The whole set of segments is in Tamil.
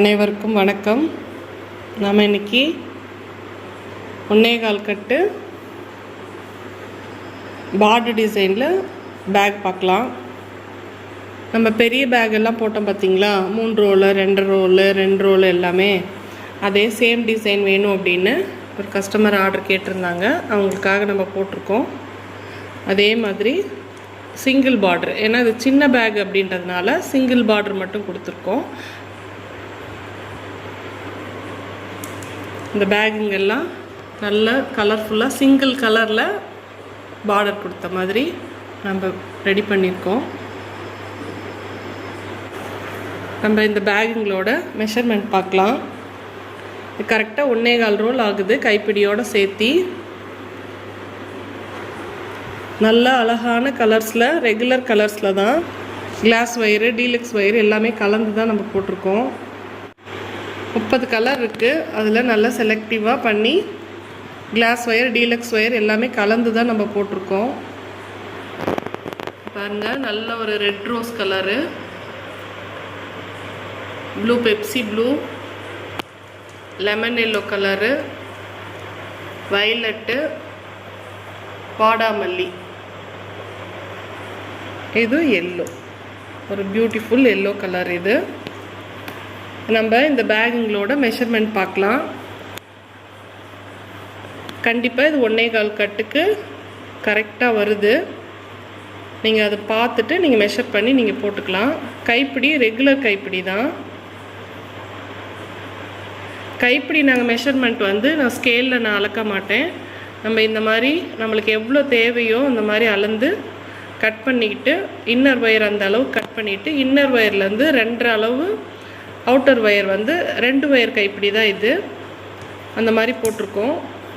அனைவருக்கும் வணக்கம். நாம் இன்னைக்கு 1.25 கட்டு பார்டர் டிசைனில் பேக் பார்க்கலாம். நம்ம பெரிய பேக் எல்லாம் போட்டோம் பார்த்தீங்களா, 3 ரோலு 2 ரோலு 2 ரோலு எல்லாமே அதே சேம் டிசைன் வேணும் அப்படின்னு ஒரு கஸ்டமர் ஆர்டர் கேட்டிருந்தாங்க. அவங்களுக்காக நம்ம போட்டிருக்கோம். அதே மாதிரி சிங்கிள் பார்டர், ஏன்னா இது சின்ன பேக் அப்படின்றதுனால சிங்கிள் பார்டர் மட்டும் கொடுத்துருக்கோம். இந்த பேகுங்கெல்லாம் நல்ல கலர்ஃபுல்லாக சிங்கிள் கலரில் பார்டர் கொடுத்த மாதிரி நம்ம ரெடி பண்ணியிருக்கோம். நம்ம இந்த பேகுங்களோட மெஷர்மெண்ட் பார்க்கலாம். இது கரெக்டாக 1.25 ரோல் ஆகுது கைப்பிடியோடு சேர்த்தி. நல்ல அழகான கலர்ஸில், ரெகுலர் கலர்ஸில் தான் கிளாஸ் ஒயரு டீலக்ஸ் ஒயரு எல்லாமே கலந்து தான் நம்ம போட்டிருக்கோம். 30 கலர் இருக்குது. அதில் நல்லா செலக்டிவாக பண்ணி கிளாஸ் ஒயர் டீலக்ஸ் ஒயர் எல்லாமே கலந்து தான் நம்ம போட்டிருக்கோம். பாருங்கள், நல்ல ஒரு red rose colour, blue Pepsi blue, lemon yellow colour, violet, வாடாமல்லி, இது எல்லோ, ஒரு பியூட்டிஃபுல் எல்லோ கலர். இது நம்ம இந்த பேகுங்களோட மெஷர்மெண்ட் பார்க்கலாம். கண்டிப்பாக இது 1.25 கட்டுக்கு கரெக்டாக வருது. நீங்கள் அதை பார்த்துட்டு நீங்கள் மெஷர் பண்ணி நீங்கள் போட்டுக்கலாம். கைப்பிடி ரெகுலர் கைப்பிடி தான். கைப்பிடி நாங்கள் மெஷர்மெண்ட் நான் ஸ்கேலில் நான் அளக்க மாட்டேன். நம்ம இந்த மாதிரி நம்மளுக்கு எவ்வளோ தேவையோ அந்த மாதிரி அளந்து கட் பண்ணிக்கிட்டு, இன்னர் ஒயர் அந்த அளவு கட் பண்ணிவிட்டு, இன்னர் ஒயர்லேருந்து 2 அளவு, அவுட்டர் ஒயர் 2 ஒயர் கைப்பிடி தான் இது, அந்த மாதிரி போட்டிருக்கோம்.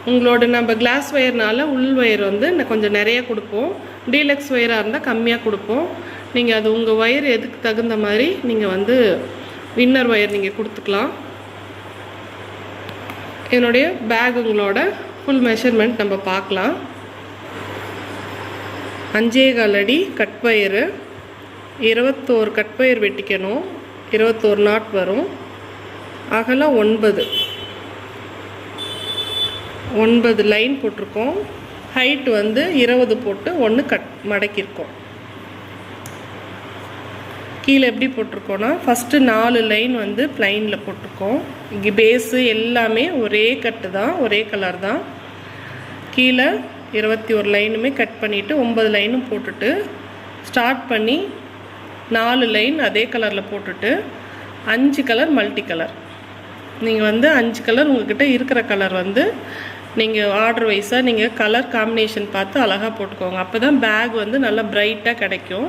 உங்களோட நம்ம கிளாஸ் ஒயர்னால உள் ஒயர் கொஞ்சம் நிறைய கொடுப்போம். டீலக்ஸ் ஒயராக இருந்தால் கம்மியாக கொடுப்போம். நீங்கள் அது உங்கள் ஒயர் எதுக்கு தகுந்த மாதிரி நீங்கள் இன்னர் ஒயர் நீங்கள் கொடுத்துக்கலாம். என்னுடைய பேகுங்களோட ஃபுல் மெஷர்மெண்ட் நம்ம பார்க்கலாம். 5.25 அடி கட் ஒயரு, 21 கட் ஒயர் வெட்டிக்கணும். 21 நாட் வரும். அகலம் 9 லைன் போட்டிருக்கோம். ஹைட் 20 போட்டு 1 கட் மடக்கியிருக்கோம். கீழே எப்படி போட்டிருக்கோன்னா, ஃபஸ்ட்டு 4 லைன் ப்ளைனில் போட்டிருக்கோம். இங்கே பேஸு எல்லாமே ஒரே கட்டு தான், ஒரே கலர் தான். கீழே 21 லைனுமே கட் பண்ணிவிட்டு 9 லைனும் போட்டுட்டு ஸ்டார்ட் பண்ணி 4 லைன் அதே கலரில் போட்டுட்டு 5 கலர் மல்டி கலர். நீங்கள் 5 கலர் உங்கள்கிட்ட இருக்கிற கலர் நீங்கள் ஆர்டர் வைஸாக நீங்கள் கலர் காம்பினேஷன் பார்த்து அழகாக போட்டுக்கோங்க. அப்போ தான் பேக் நல்லா பிரைட்டாக கிடைக்கும்.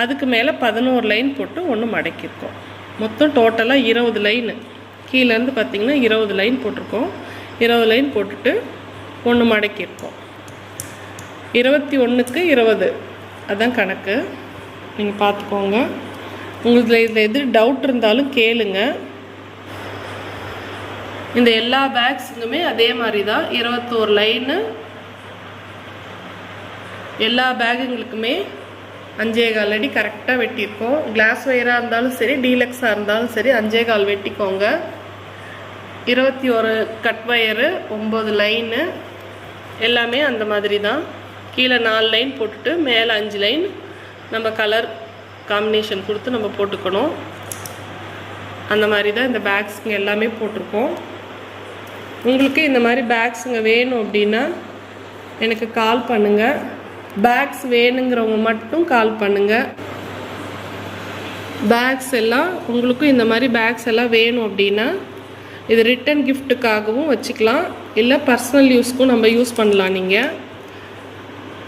அதுக்கு மேலே 11 லைன் போட்டு 1 மடக்கியிருக்கோம். மொத்தம் டோட்டலாக 20 லைனு. கீழேருந்து பார்த்திங்கன்னா 20 லைன் போட்டிருக்கோம். 20 லைன் போட்டுட்டு 1 மடக்கியிருக்கோம். 21க்கு 20 அதுதான் கணக்கு. நீங்கள் பார்த்துக்கோங்க. உங்களுக்கு இதில் எது டவுட் இருந்தாலும் கேளுங்க. இந்த எல்லா பேக்ஸுக்குமே அதே மாதிரி தான் 21 லைனு. எல்லா பேகுங்களுக்குமே 5.25 அடி கரெக்டாக வெட்டியிருக்கோம். கிளாஸ் ஒயராக இருந்தாலும் சரி, டீலக்ஸாக இருந்தாலும் சரி 5.25 வெட்டிக்கோங்க. 21 கட் ஒயரு, 9 லைனு எல்லாமே அந்த மாதிரி தான். கீழே 4 லைன் போட்டுட்டு மேலே 5 லைன் நம்ம கலர் காம்பினேஷன் கொடுத்து நம்ம போட்டுக்கணும். அந்த மாதிரி தான் இந்த பேக்ஸுங்க எல்லாமே போட்டிருக்கோம். உங்களுக்கு இந்த மாதிரி பேக்ஸுங்க வேணும் அப்படின்னா எனக்கு கால் பண்ணுங்கள். பேக்ஸ் வேணுங்கிறவங்க மட்டும் கால் பண்ணுங்கள். பேக்ஸ் எல்லாம் உங்களுக்கும் இந்த மாதிரி பேக்ஸ் எல்லாம் வேணும் அப்படின்னா இது ரிட்டன் கிஃப்ட்டுக்காகவும் வச்சுக்கலாம், இல்லை பர்சனல் யூஸ்க்கும் நம்ம யூஸ் பண்ணலாம். நீங்கள்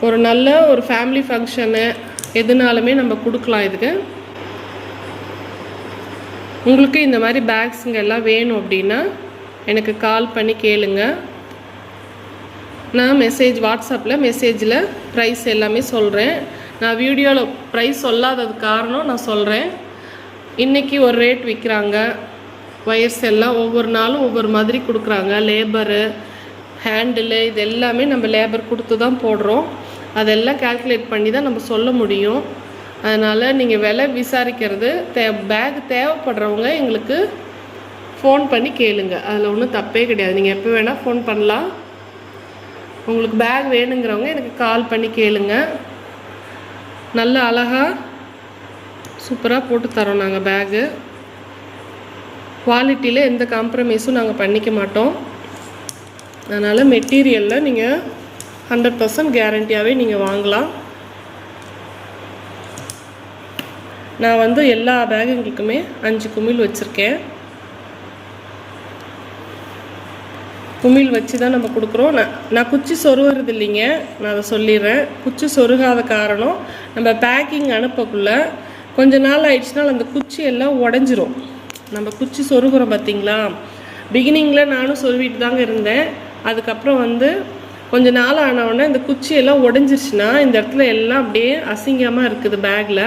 ஒரு நல்ல ஒரு ஃபேமிலி ஃபங்க்ஷனு எதுனாலுமே நம்ம கொடுக்கலாம். இதுக்கு உங்களுக்கு இந்த மாதிரி பேக்ஸுங்க எல்லாம் வேணும் அப்படின்னா எனக்கு கால் பண்ணி கேளுங்க. நான் வாட்ஸ்அப்பில் மெசேஜில் ப்ரைஸ் எல்லாமே சொல்கிறேன். நான் வீடியோவில் ப்ரைஸ் சொல்லாதது காரணம் நான் சொல்கிறேன். இன்றைக்கி ஒரு ரேட் விற்கிறாங்க. ஒயர்ஸ் எல்லாம் ஒவ்வொரு நாளும் ஒவ்வொரு மாதிரி கொடுக்குறாங்க. லேபரு, ஹேண்டிலு, இது எல்லாமே நம்ம லேபர் கொடுத்து தான் போடுறோம். அதெல்லாம் கால்குலேட் பண்ணி தான் நம்ம சொல்ல முடியும். அதனால் நீங்கள் விலை விசாரிக்கிறது பேக் தேவைப்படுறவங்க எங்களுக்கு ஃபோன் பண்ணி கேளுங்க, அதில் ஒன்றும் தப்பே கிடையாது. நீங்கள் எப்போ வேணால் ஃபோன் பண்ணலாம். உங்களுக்கு பேக் வேணுங்கிறவங்க எனக்கு கால் பண்ணி கேளுங்க. நல்ல அழகாக சூப்பராக போட்டு தரோம் நாங்கள் பேகு. குவாலிட்டியில் எந்த காம்ப்ரமைஸும் நாங்கள் பண்ணிக்க மாட்டோம். அதனால் மெட்டீரியலில் நீங்கள் 100% கேரண்டியாகவே நீங்கள் வாங்கலாம். நான் வந்து எல்லா பேகுங்களுக்குமே 5 குமிழ் வச்சுருக்கேன். குமிழ் வச்சு தான் நம்ம கொடுக்குறோம். நான் குச்சி சொருகிறது இல்லைங்க, நான் அதை சொல்லிடுறேன். குச்சி சொருகாத காரணம், நம்ம பேக்கிங் அனுப்பக்குள்ளே கொஞ்ச நாள் ஆயிடுச்சுனால் அந்த குச்சி எல்லாம் உடஞ்சிரும். நம்ம குச்சி சொருகிறோம் பார்த்திங்களா, பிகினிங்கில் நானும் சொருவிட்டு தாங்க இருந்தேன். அதுக்கப்புறம் வந்து கொஞ்ச நாள் ஆனவுடனே இந்த குச்சியெல்லாம் உடஞ்சிருச்சுன்னா இந்த இடத்துல எல்லாம் அப்படியே அசிங்கமாக இருக்குது பேக்கில்.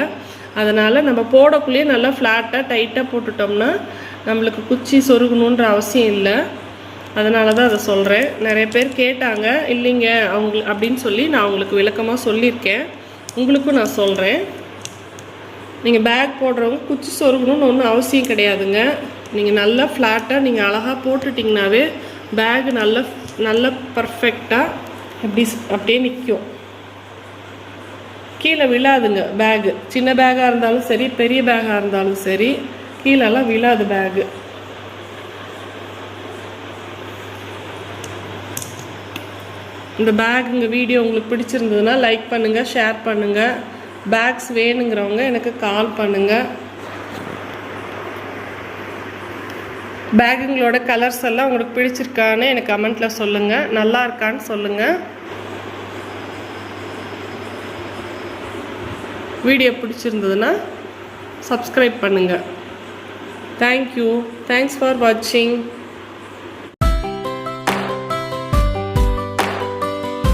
அதனால் நம்ம போடக்குள்ளேயே நல்லா ஃப்ளாட்டாக டைட்டாக போட்டுட்டோம்னா நம்மளுக்கு குச்சி சொருகணுன்ற அவசியம் இல்லை. அதனால தான் அதை சொல்கிறேன். நிறைய பேர் கேட்டாங்க, இல்லைங்க அப்படின்னு சொல்லி நான் அவங்களுக்கு விளக்கமாக சொல்லியிருக்கேன். உங்களுக்கும் நான் சொல்கிறேன். நீங்கள் பேக் போடுறவங்க குச்சி சொருகணும்னு ஒன்றும் அவசியம் கிடையாதுங்க. நீங்கள் நல்லா ஃப்ளாட்டாக நீங்கள் அழகாக போட்டுட்டிங்கனாவே பேகு நல்லா பர்ஃபெக்டாக அப்படியே நிற்கும். கீழே விழாதுங்க பேகு. சின்ன பேக்காக இருந்தாலும் சரி, பெரிய பேக்காக இருந்தாலும் சரி, கீழெல்லாம் விழாது பேகு. இந்த பேக்குங்க வீடியோ உங்களுக்கு பிடிச்சிருந்ததுன்னா லைக் பண்ணுங்கள், ஷேர் பண்ணுங்கள். பேக்ஸ் வேணுங்கிறவங்க எனக்கு கால் பண்ணுங்கள். பேக்குங்களோட கலர்ஸ் எல்லாம் உங்களுக்கு பிடிச்சிருக்கான்னு எனக்கு கமெண்ட்டில் சொல்லுங்கள். நல்லா இருக்கான்னு சொல்லுங்கள். வீடியோ பிடிச்சிருந்ததுன்னா சப்ஸ்கிரைப் பண்ணுங்கள். தேங்க்யூ. தேங்க்ஸ் ஃபார் வாட்சிங்.